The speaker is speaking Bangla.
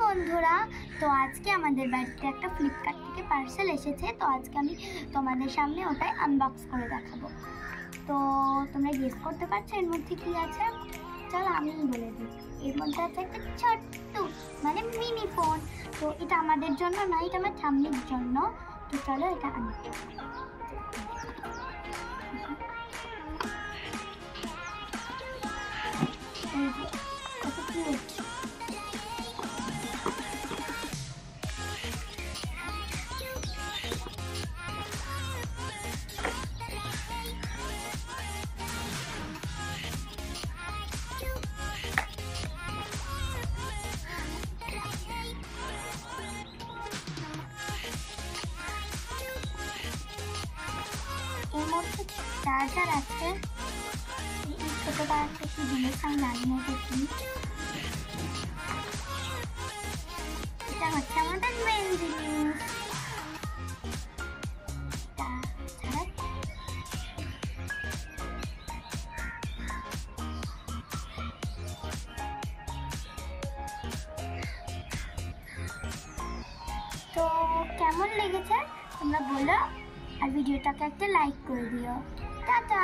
বন্ধুরা, তো আজকে আমাদের বাড়িতে একটা ফ্লিপকার্ট থেকে পার্সেল এসেছে। তো আজকে আমি তোমাদের সামনে ওটাই আনবক্স করে দেখাবো। তো তোমরা গেস করতে পারছো এর মধ্যে কি আছে? চলো আমি বলে দিই। এর মধ্যে আছে একটা ছোট্ট মানে মিনি ফোন। তো এটা আমাদের জন্য না, এটা আমার ঠাম্মির জন্য। তো চলো এটা আনি। এর মধ্যে চার্জার আছে। এই ছোটটা আছে কি জিনিস আমি জানি না এটা কি। এটা হচ্ছে আমাদের মেন জিনিস। তো কেমন লেগেছে তোমরা বলো, আর ভিডিওটাকে একটা লাইক করে দিও। টাটা।